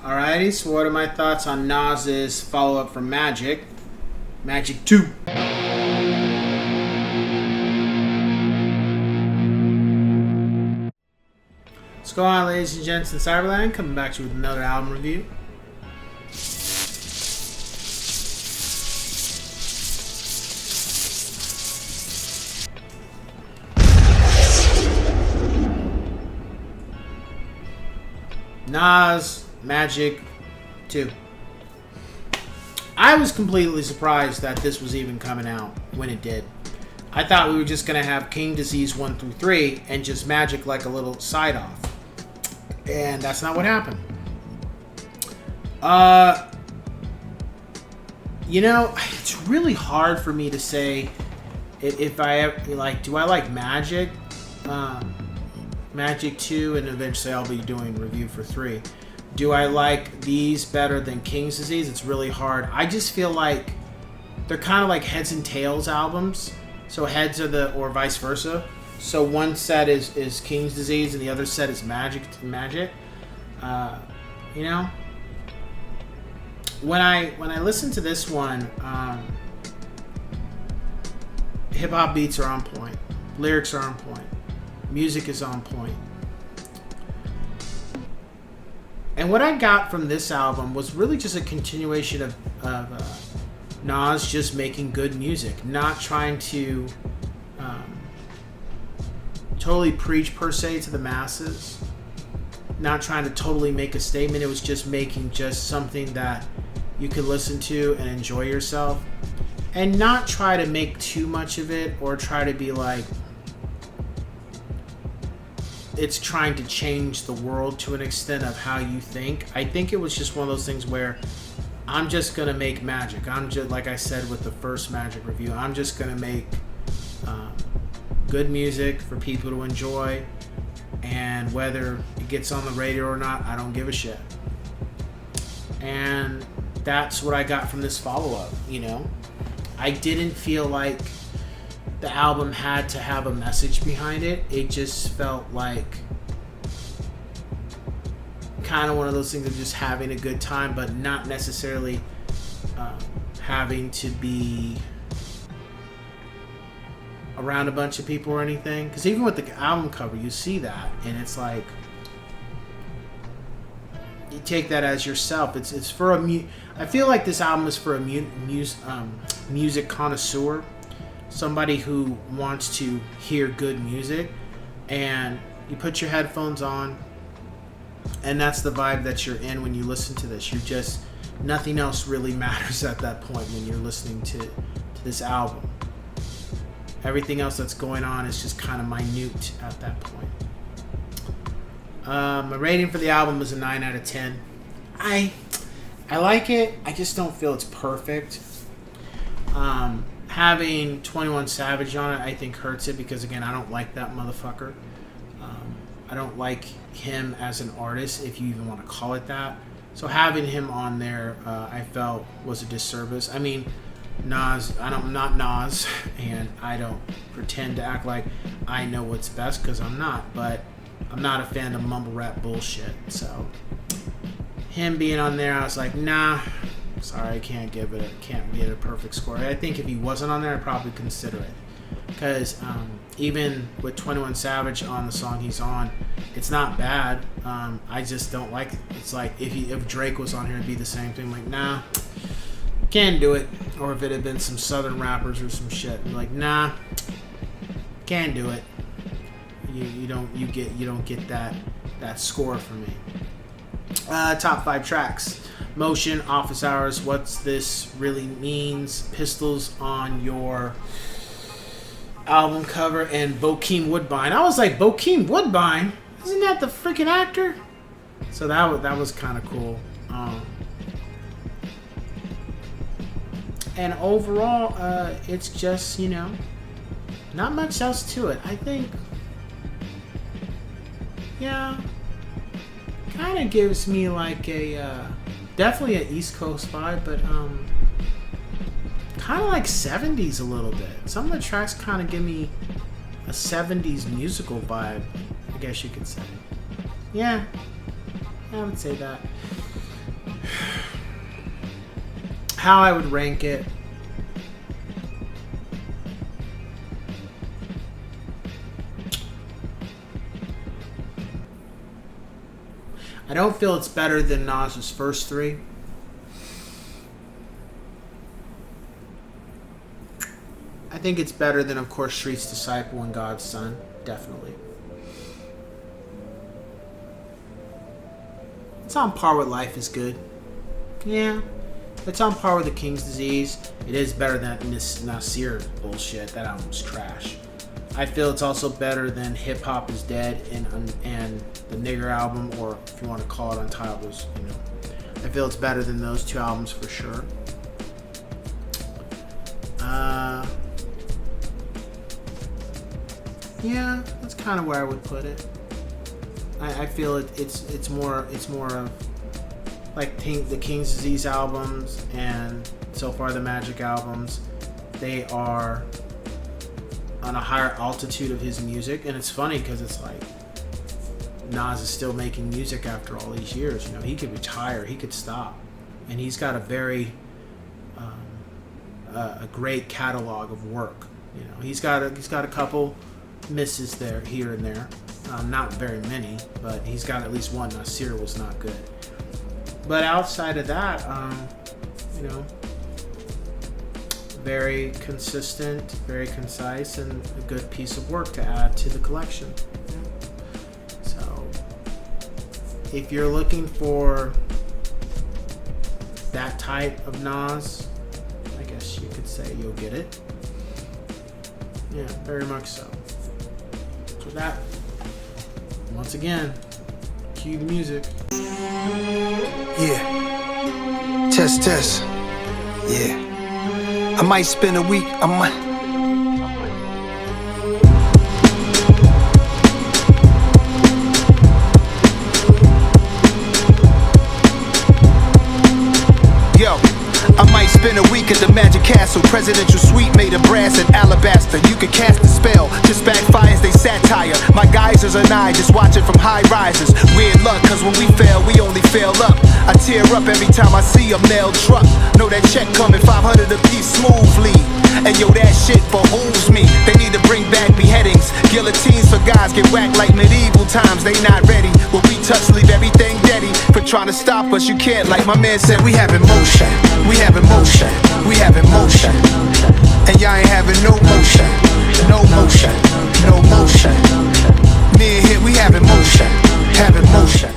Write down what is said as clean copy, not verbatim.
Alrighty, so what are my thoughts on Nas's follow-up from Magic? Magic 2. What's going on, ladies and gents in Cyberland? Coming back to you with another album review. Nas, Magic 2. I was completely surprised that this was even coming out when it did. I thought we were just going to have King Disease 1 through 3 and just Magic like a little side off. And that's not what happened. It's really hard for me to say if I like, do I like Magic? Magic 2, and eventually I'll be doing a review for 3. Do I like these better than King's Disease? It's really hard. I just feel like they're kind of like heads and tails albums. So heads are or vice versa. So one set is King's Disease and the other set is Magic. When I listen to this one, hip hop beats are on point, lyrics are on point, music is on point. And what I got from this album was really just a continuation of Nas just making good music, not trying to totally preach per se to the masses, not trying to totally make a statement. It was just making just something that you could listen to and enjoy yourself, and not try to make too much of it or try to be like it's trying to change the world to an extent of how you think. I think it was just one of those things where I'm just gonna make magic. I'm just, like I said with the first Magic review, I'm just gonna make good music for people to enjoy, and whether it gets on the radio or not, I don't give a shit. And that's what I got from this follow-up. I didn't feel like the album had to have a message behind it. It just felt like kind of one of those things of just having a good time, but not necessarily having to be around a bunch of people or anything. Because even with the album cover, you see that, and it's like you take that as yourself. It's for I feel like this album is for a music connoisseur. Somebody who wants to hear good music, and you put your headphones on, and that's the vibe that you're in when you listen to this. You just, nothing else really matters at that point when you're listening to this album. Everything else that's going on is just kind of minute at that point. My rating for the album is a 9 out of 10. I like it. I just don't feel it's perfect. Having 21 Savage on it, I think hurts it because, again, I don't like that motherfucker. I don't like him as an artist, if you even want to call it that. So having him on there, I felt was a disservice. I mean, Nas, I'm not Nas, and I don't pretend to act like I know what's best, because I'm not. But I'm not a fan of mumble rap bullshit. So him being on there, I was like, nah. Sorry, I can't give it a perfect score. I think if he wasn't on there, I'd probably consider it. Because even with 21 Savage on the song he's on, it's not bad. I just don't like it. It's like if Drake was on here, it'd be the same thing. Like, nah, can't do it. Or if it had been some southern rappers or some shit, I'm like, nah, can't do it. You don't get that score from me. Top 5 tracks. Motion, Office Hours, What's This Really Means, Pistols on Your album cover, and Bokeem Woodbine. I was like, Bokeem Woodbine? Isn't that the freaking actor? So that was kind of cool. And overall, it's just, not much else to it. I think, yeah, kind of gives me like a... definitely an East Coast vibe, but kind of like 70s a little bit. Some of the tracks kind of give me a 70s musical vibe, I guess you could say. Yeah, I would say that. how I would rank it. I don't feel it's better than Nas's first three. I think it's better than, of course, Street's Disciple and God's Son. Definitely. It's on par with Life is Good. Yeah. It's on par with The King's Disease. It is better than this Nasir bullshit. That album's trash. I feel it's also better than Hip Hop is Dead and the Nigger album, or if you want to call it Untitles, you know. I feel it's better than those two albums for sure. Yeah, that's kind of where I would put it. I feel it's more of like the King's Disease albums and So Far the Magic albums. They are on a higher altitude of his music, and it's funny because it's like Nas is still making music after all these years. You know, he could retire, he could stop, and he's got a very a great catalog of work. You know, he's got a couple misses there, here and there, not very many, but he's got at least one. Nasir was not good, but outside of that, you know, very consistent, very concise, and a good piece of work to add to the collection. So, if you're looking for that type of Nas, I guess you could say you'll get it. Yeah, very much so. So that, once again, cue the music. Yeah. Test. Yeah. I might spend a week, I might spend a week at the Magic Castle. Presidential suite made of brass and alabaster. You could cast a spell, just backfires they satire. My geysers and I just watch it from high rises. Weird luck, cause when we fail, we only fail up. I tear up every time I see a mail truck. Know that check coming, 500 a piece smoothly. And yo, that shit behooves me. They need to bring back beheadings. Guillotines for guys get whacked like medieval times. They not ready. What we touch, leave everything deady. For trying to stop us, you can't. Like my man said, we have emotion. We have emotion. We have emotion. And y'all ain't having no motion. No motion. No motion. Me and here, we have emotion. Have emotion.